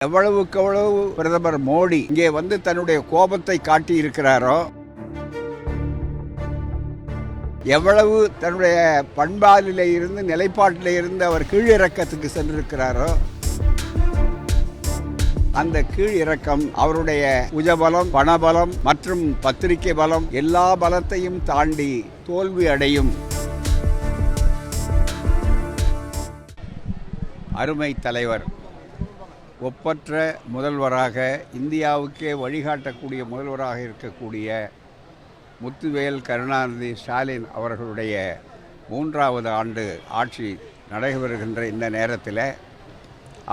எவ்வளவு பிரதமர் மோடி இங்கே வந்து தன்னுடைய கோபத்தை காட்டி இருக்கிறாரோ, எவ்வளவு தன்னுடைய பண்பாலிலே இருந்து நிலைப்பாட்டிலே இருந்து அவர் கீழிறக்கத்துக்கு சென்றிருக்கிறாரோ, அந்த கீழிறக்கம் அவருடைய உஜபலம், பணபலம் மற்றும் பத்திரிகை பலம் எல்லா பலத்தையும் தாண்டி தோல்வி அடையும். அருமை தலைவர், ஒப்பற்ற முதல்வராக, இந்தியாவுக்கே வழிகாட்டக்கூடிய முதல்வராக இருக்கக்கூடிய முத்துவேல் கருணாநிதி ஸ்டாலின் அவர்களுடைய 3வது ஆண்டு ஆட்சி நடைபெறுகின்ற இந்த நேரத்தில்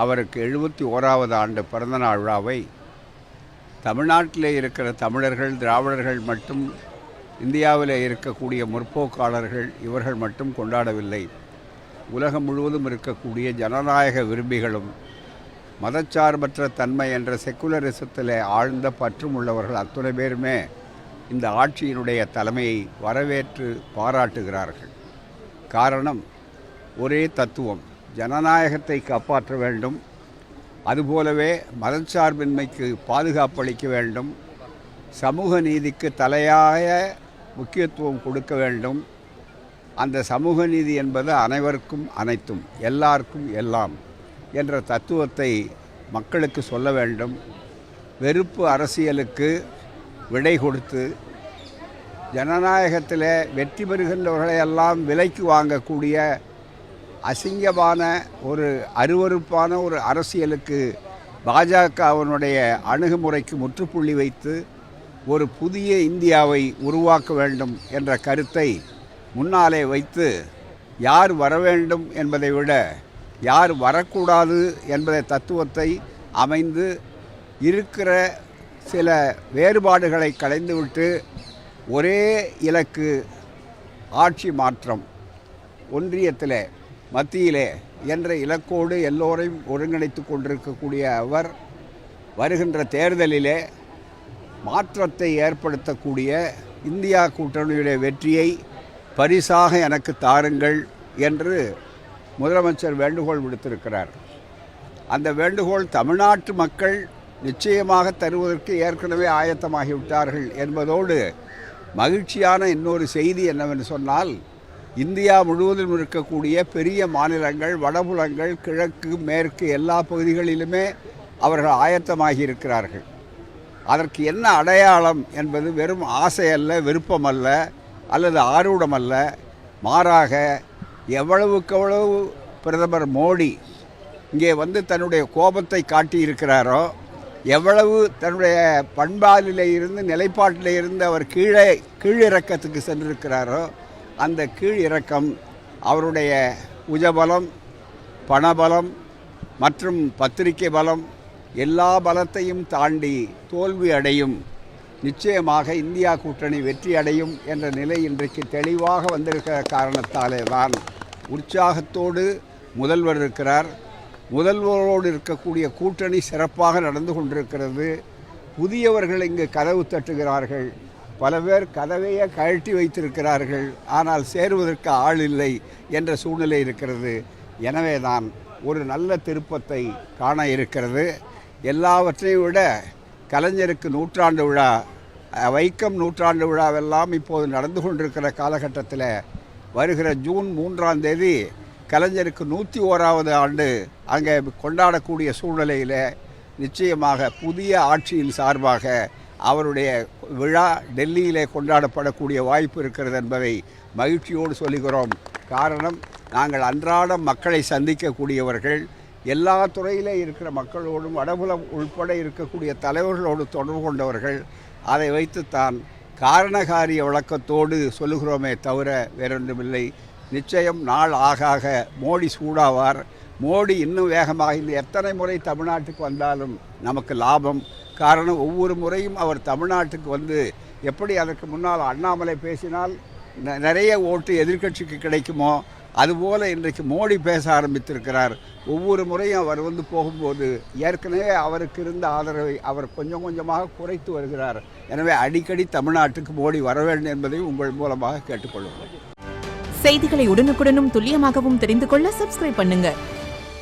அவருக்கு 71வது ஆண்டு பிறந்தநாள் விழாவை தமிழ்நாட்டிலே இருக்கிற தமிழர்கள், திராவிடர்கள் மட்டும், இந்தியாவில் இருக்கக்கூடிய முற்போக்காளர்கள் இவர்கள் மட்டும் கொண்டாடவில்லை. உலகம் முழுவதும் இருக்கக்கூடிய ஜனநாயக விரும்பிகளும் மதச்சார்பற்ற தன்மை என்ற செக்குலரிசத்தில் ஆழ்ந்த பற்றும் உள்ளவர்கள் அத்துணை பேருமே இந்த ஆட்சியினுடைய தலைமையை வரவேற்று பாராட்டுகிறார்கள். காரணம், ஒரே தத்துவம், ஜனநாயகத்தை காப்பாற்ற வேண்டும், அதுபோலவே மதச்சார்பின்மைக்கு பாதுகாப்பளிக்க வேண்டும், சமூக நீதிக்கு தலையாய முக்கியத்துவம் கொடுக்க வேண்டும். அந்த சமூக நீதி என்பது அனைவருக்கும் அனைத்தும், எல்லாருக்கும் எல்லாம் என்ற தத்துவத்தை மக்களுக்கு சொல்ல வேண்டும். வெறுப்பு அரசியலுக்கு விடை கொடுத்து ஜனநாயகத்தில் வெற்றி பெறுகின்றவர்களையெல்லாம் விலைக்கு வாங்கக்கூடிய அசிங்கமான ஒரு அருவருப்பான ஒரு அரசியலுக்கு பாஜகவினுடைய அணுகுமுறைக்கு முற்றுப்புள்ளி வைத்து ஒரு புதிய இந்தியாவை உருவாக்க வேண்டும் என்ற கருத்தை முன்னாலே வைத்து யார் வர வேண்டும் என்பதை விட யார் வரக்கூடாது என்பதை தத்துவத்தை அமைந்து இருக்கிற சில வேறுபாடுகளை களைந்துவிட்டு ஒரே இலக்கு, ஆட்சி மாற்றம், ஒன்றியத்திலே மத்தியிலே என்ற இலக்கோடு எல்லோரையும் ஒருங்கிணைத்து கொண்டிருக்கக்கூடிய அவர் வருகின்ற தேர்தலிலே மாற்றத்தை ஏற்படுத்தக்கூடிய இந்தியா கூட்டணியுடைய வெற்றியை பரிசாக எனக்கு தாருங்கள் என்று முதலமைச்சர் வேண்டுகோள் விடுத்திருக்கிறார். அந்த வேண்டுகோள் தமிழ்நாட்டு மக்கள் நிச்சயமாக தருவதற்கு ஏற்கனவே ஆயத்தமாகிவிட்டார்கள் என்பதோடு மகிழ்ச்சியான இன்னொரு செய்தி என்னவென்று சொன்னால், இந்தியா முழுவதும் இருக்கக்கூடிய பெரிய மாநிலங்கள், வடபுலங்கள், கிழக்கு, மேற்கு எல்லா பகுதிகளிலுமே அவர்கள் ஆயத்தமாகி இருக்கிறார்கள். அதற்கு என்ன அடையாளம் என்பது வெறும் ஆசை அல்ல, விருப்பம் அல்ல, அல்லது ஆர்வம் அல்ல. மாறாக எவ்வளவு பிரதமர் மோடி இங்கே வந்து தன்னுடைய கோபத்தை காட்டி இருக்கிறாரோ, எவ்வளவு தன்னுடைய பண்பாலிலே இருந்து நிலைப்பாட்டிலே இருந்து அவர் கீழிறக்கத்துக்கு சென்றிருக்கிறாரோ, அந்த கீழிறக்கம் அவருடைய உஜபலம், பணபலம் மற்றும் பத்திரிகை பலம் எல்லா பலத்தையும் தாண்டி தோல்வி அடையும். நிச்சயமாக இந்தியா கூட்டணி வெற்றி அடையும் என்ற நிலை இன்றைக்கு தெளிவாக வந்திருக்கிற காரணத்தாலே தான் உற்சாகத்தோடு முதல்வர் இருக்கிறார். முதல்வரோடு இருக்கக்கூடிய கூட்டணி சிறப்பாக நடந்து கொண்டிருக்கிறது. புதியவர்கள் இங்கு கதவு தட்டுகிறார்கள், பல பேர் கதவையே கழட்டி வைத்திருக்கிறார்கள், ஆனால் சேருவதற்கு ஆள் இல்லை என்ற சூழ்நிலை இருக்கிறது. எனவே தான் ஒரு நல்ல திருப்பத்தை காண இருக்கிறது. எல்லாவற்றையும் விட கலைஞருக்கு 100ஆண்டு விழா, வைக்கம் 100ஆண்டு விழாவெல்லாம் இப்போது நடந்து கொண்டிருக்கிற காலகட்டத்தில் வருகிற ஜூன் 3ஆம் தேதி கலைஞருக்கு 101வது ஆண்டு அங்கே கொண்டாடக்கூடிய சூழ்நிலையில் நிச்சயமாக புதிய ஆட்சியின் சார்பாக அவருடைய விழா டெல்லியிலே கொண்டாடப்படக்கூடிய வாய்ப்பு இருக்கிறது என்பதை மகிழ்ச்சியோடு சொல்லுகிறோம். காரணம், நாங்கள் அன்றாடம் மக்களை சந்திக்கக்கூடியவர்கள், எல்லா துறையிலே இருக்கிற மக்களோடும், வடபுலம் உள்பட இருக்கக்கூடிய தலைவர்களோடு தொடர்பு கொண்டவர்கள். அதை வைத்துத்தான் காரணகாரிய விளக்கத்தோடு சொல்லுகிறோமே தவிர வேறொன்றுமில்லை. நிச்சயம் நாள் ஆக மோடி சூடாவார். மோடி இன்னும் வேகமாக இந்த எத்தனை முறை தமிழ்நாட்டுக்கு வந்தாலும் நமக்கு லாபம். காரணம், ஒவ்வொரு முறையும் அவர் தமிழ்நாட்டுக்கு வந்து எப்படி அதற்கு முன்னால் அண்ணாமலை பேசினால் நிறைய ஓட்டு எதிர்க்கட்சிக்கு கிடைக்குமோ, அதுபோல் இன்றைக்கு மோடி பேச ஆரம்பித்திருக்கிறார். ஒவ்வொரு முறையும் அவர் வந்து போகும்போது ஏற்கனவே அவருக்கு இருந்த ஆதரவை அவர் கொஞ்சம் கொஞ்சமாக குறைத்து வருகிறார். எனவே அடிக்கடி தமிழ்நாட்டுக்கு மோடி வர வேண்டும் என்பதை உங்கள் மூலமாக கேட்டுக்கொள்ளுங்கள். செய்திகளை உடனுக்குடனும் துல்லியமாகவும் தெரிந்து கொள்ள சப்ஸ்கிரைப் பண்ணுங்க.